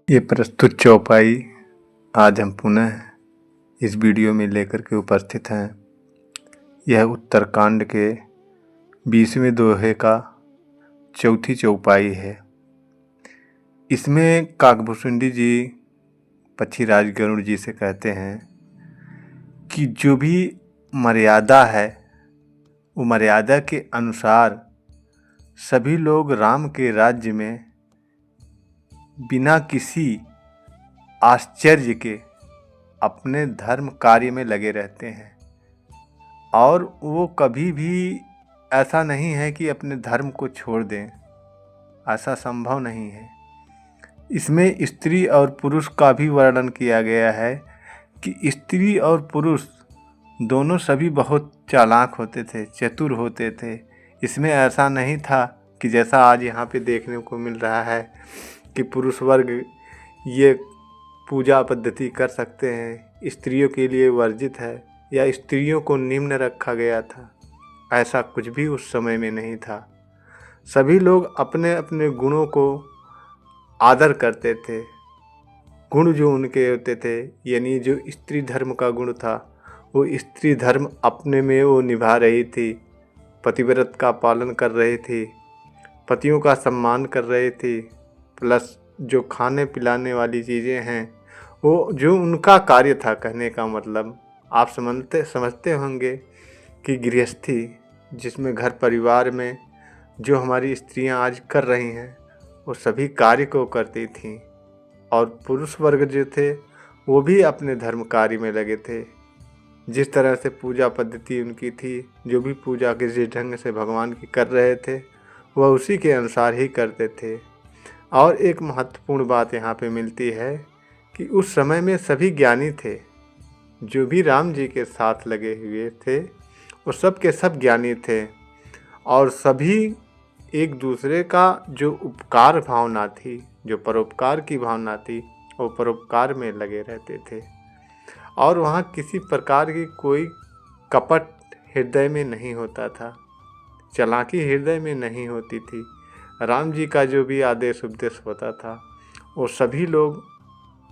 ये प्रस्तुत चौपाई आज हम पुनः इस वीडियो में लेकर के उपस्थित हैं। यह उत्तरकांड के 20वें दोहे का चौथी चौपाई है। इसमें काकभूषुंडी जी पक्षीराज गरुड़ जी से कहते हैं कि जो भी मर्यादा है वो मर्यादा के अनुसार सभी लोग राम के राज्य में बिना किसी आश्चर्य के अपने धर्म कार्य में लगे रहते हैं और वो कभी भी ऐसा नहीं है कि अपने धर्म को छोड़ दें, ऐसा संभव नहीं है। इसमें स्त्री और पुरुष का भी वर्णन किया गया है कि स्त्री और पुरुष दोनों सभी बहुत चालाक होते थे, चतुर होते थे। इसमें ऐसा नहीं था कि जैसा आज यहाँ पे देखने को मिल रहा है कि पुरुष वर्ग ये पूजा पद्धति कर सकते हैं, स्त्रियों के लिए वर्जित है या स्त्रियों को निम्न रखा गया था। ऐसा कुछ भी उस समय में नहीं था। सभी लोग अपने अपने गुणों को आदर करते थे। गुण जो उनके होते थे, यानी जो स्त्री धर्म का गुण था वो स्त्री धर्म अपने में वो निभा रही थी, पतिव्रत का पालन कर रही थी, पतियों का सम्मान कर रही थी, प्लस जो खाने पिलाने वाली चीज़ें हैं वो जो उनका कार्य था। कहने का मतलब आप समझते होंगे कि गृहस्थी जिसमें घर परिवार में जो हमारी स्त्रियां आज कर रही हैं वो सभी कार्य को करती थीं और पुरुष वर्ग जो थे वो भी अपने धर्म कार्य में लगे थे। जिस तरह से पूजा पद्धति उनकी थी, जो भी पूजा के जिस ढंग से भगवान की कर रहे थे वह उसी के अनुसार ही करते थे। और एक महत्वपूर्ण बात यहाँ पे मिलती है कि उस समय में सभी ज्ञानी थे। जो भी राम जी के साथ लगे हुए थे वो सब के सब ज्ञानी थे और सभी एक दूसरे का जो उपकार भावना थी, जो परोपकार की भावना थी, वो परोपकार में लगे रहते थे और वहाँ किसी प्रकार की कोई कपट हृदय में नहीं होता था, चालाकी हृदय में नहीं होती थी। राम जी का जो भी आदेश उपदेश होता था वो सभी लोग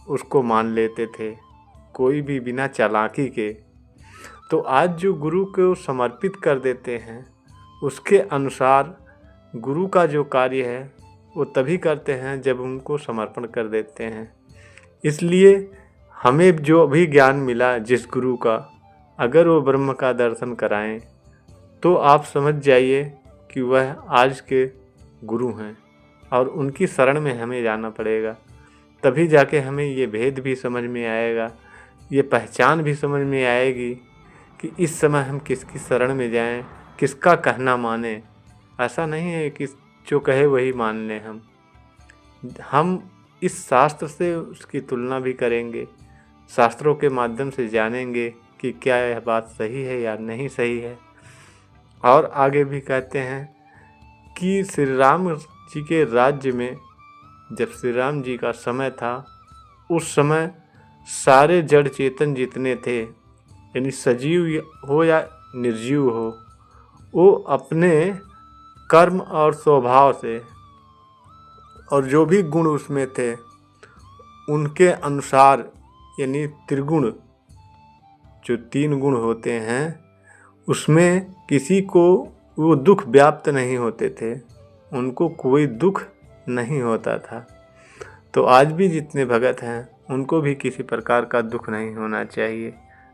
उसको मान लेते थे, कोई भी बिना चालाकी के। तो आज जो गुरु को समर्पित कर देते हैं उसके अनुसार गुरु का जो कार्य है वो तभी करते हैं जब उनको समर्पण कर देते हैं। इसलिए हमें जो भी ज्ञान मिला जिस गुरु का, अगर वो ब्रह्म का दर्शन कराएं तो आप समझ जाइए कि वह आज के गुरु हैं और उनकी शरण में हमें जाना पड़ेगा। तभी जाके हमें ये भेद भी समझ में आएगा, ये पहचान भी समझ में आएगी कि इस समय हम किसकी शरण में जाएं, किसका कहना माने। ऐसा नहीं है कि जो कहे वही मान लें। हम इस शास्त्र से उसकी तुलना भी करेंगे, शास्त्रों के माध्यम से जानेंगे कि क्या यह बात सही है या नहीं सही है। और आगे भी कहते हैं कि श्री राम जी के राज्य में जब श्री राम जी का समय था उस समय सारे जड़ चेतन जितने थे, यानी सजीव हो या निर्जीव हो, वो अपने कर्म और स्वभाव से और जो भी गुण उसमें थे उनके अनुसार, यानी त्रिगुण जो 3 गुण होते हैं उसमें किसी को वो दुख व्याप्त नहीं होते थे, उनको कोई दुख नहीं होता था। तो आज भी जितने भगत हैं उनको भी किसी प्रकार का दुख नहीं होना चाहिए।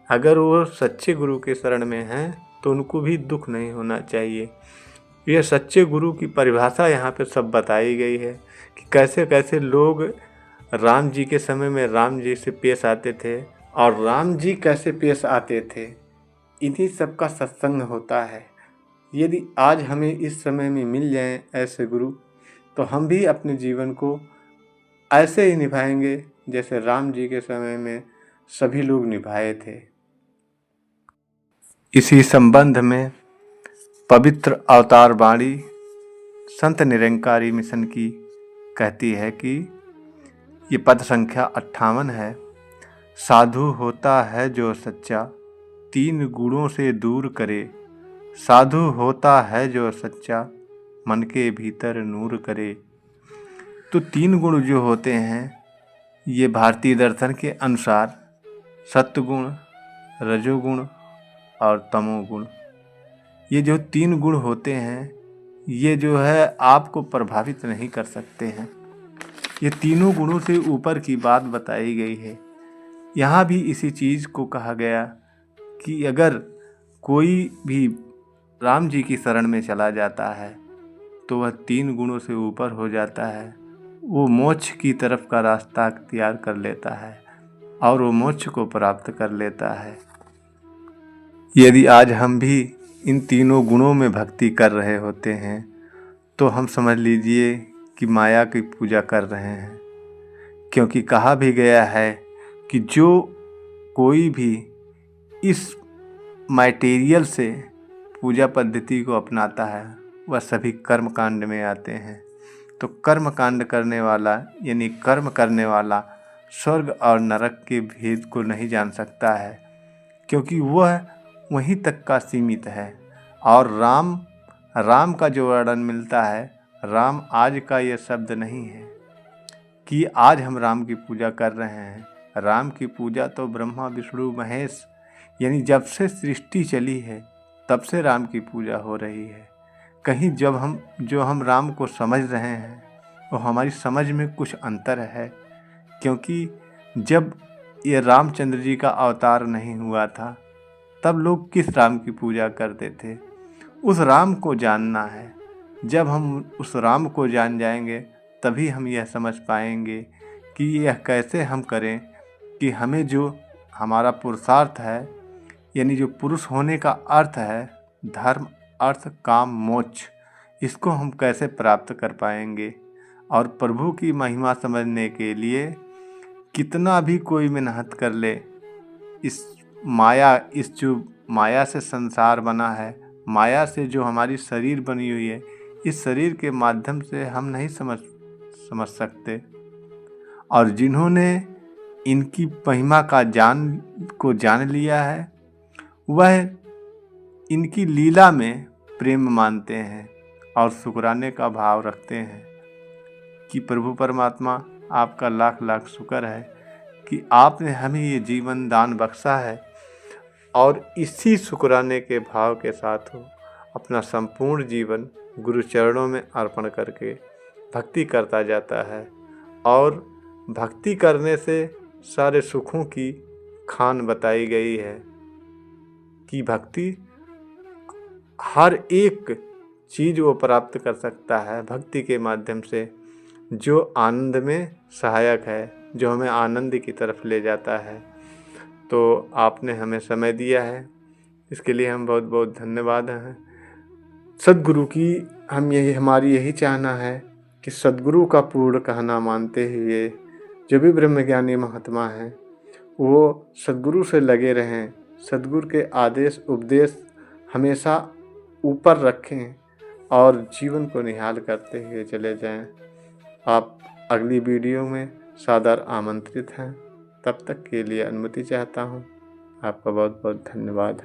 अगर वो सच्चे गुरु के शरण में हैं तो उनको भी दुख नहीं होना चाहिए। ये सच्चे गुरु की परिभाषा यहाँ पे सब बताई गई है कि कैसे कैसे लोग राम जी के समय में राम जी से पेश आते थे और राम जी कैसे पेश आते थे। इन्हीं सब का सत्संग होता है। यदि आज हमें इस समय में मिल जाएं ऐसे गुरु तो हम भी अपने जीवन को ऐसे ही निभाएंगे जैसे राम जी के समय में सभी लोग निभाए थे। इसी संबंध में पवित्र अवतार वाणी संत निरंकारी मिशन की कहती है कि ये पद संख्या 58 है। साधु होता है जो सच्चा 3 गुणों से दूर करे, साधु होता है जो सच्चा मन के भीतर नूर करे। तो 3 गुण जो होते हैं ये भारतीय दर्शन के अनुसार सत्वगुण, रजोगुण और तमोगुण, ये जो 3 गुण होते हैं, ये जो है आपको प्रभावित नहीं कर सकते हैं। ये तीनों गुणों से ऊपर की बात बताई गई है। यहाँ भी इसी चीज़ को कहा गया कि अगर कोई भी राम जी की शरण में चला जाता है तो वह 3 गुणों से ऊपर हो जाता है, वो मोक्ष की तरफ का रास्ता अख्तियार कर लेता है और वो मोक्ष को प्राप्त कर लेता है। यदि आज हम भी इन तीनों गुणों में भक्ति कर रहे होते हैं तो हम समझ लीजिए कि माया की पूजा कर रहे हैं, क्योंकि कहा भी गया है कि जो कोई भी इस मटेरियल से पूजा पद्धति को अपनाता है वह सभी कर्म कांड में आते हैं। तो कर्म कांड करने वाला यानी कर्म करने वाला स्वर्ग और नरक के भेद को नहीं जान सकता है, क्योंकि वह वहीं तक का सीमित है। और राम का जो वर्णन मिलता है, राम आज का ये शब्द नहीं है कि आज हम राम की पूजा कर रहे हैं। राम की पूजा तो ब्रह्मा विष्णु महेश यानी जब से सृष्टि चली है तब से राम की पूजा हो रही है। कहीं जो हम राम को समझ रहे हैं वो हमारी समझ में कुछ अंतर है, क्योंकि जब ये रामचंद्र जी का अवतार नहीं हुआ था तब लोग किस राम की पूजा करते थे। उस राम को जानना है। जब हम उस राम को जान जाएंगे तभी हम यह समझ पाएंगे कि यह कैसे हम करें कि हमें जो हमारा पुरुषार्थ है यानी जो पुरुष होने का अर्थ है, धर्म अर्थ काम मोक्ष, इसको हम कैसे प्राप्त कर पाएंगे। और प्रभु की महिमा समझने के लिए कितना भी कोई मेहनत कर ले, इस जो माया से संसार बना है, माया से जो हमारी शरीर बनी हुई है, इस शरीर के माध्यम से हम नहीं समझ सकते। और जिन्होंने इनकी महिमा का जान लिया है वह इनकी लीला में प्रेम मानते हैं और शुक्राने का भाव रखते हैं कि प्रभु परमात्मा आपका लाख लाख शुक्र है कि आपने हमें ये जीवन दान बख्शा है। और इसी शुक्राने के भाव के साथ हो अपना संपूर्ण जीवन गुरु चरणों में अर्पण करके भक्ति करता जाता है। और भक्ति करने से सारे सुखों की खान बताई गई है कि भक्ति हर एक चीज़ वो प्राप्त कर सकता है भक्ति के माध्यम से, जो आनंद में सहायक है, जो हमें आनंद की तरफ ले जाता है। तो आपने हमें समय दिया है, इसके लिए हम बहुत बहुत धन्यवाद हैं। सद्गुरु की हमारी यही चाहना है कि सद्गुरु का पूर्ण कहना मानते हुए जो भी ब्रह्मज्ञानी महात्मा हैं वो सद्गुरु से लगे रहें, सद्गुरु के आदेश उपदेश हमेशा ऊपर रखें और जीवन को निहाल करते हुए चले जाएं। आप अगली वीडियो में सादर आमंत्रित हैं। तब तक के लिए अनुमति चाहता हूँ। आपका बहुत बहुत धन्यवाद।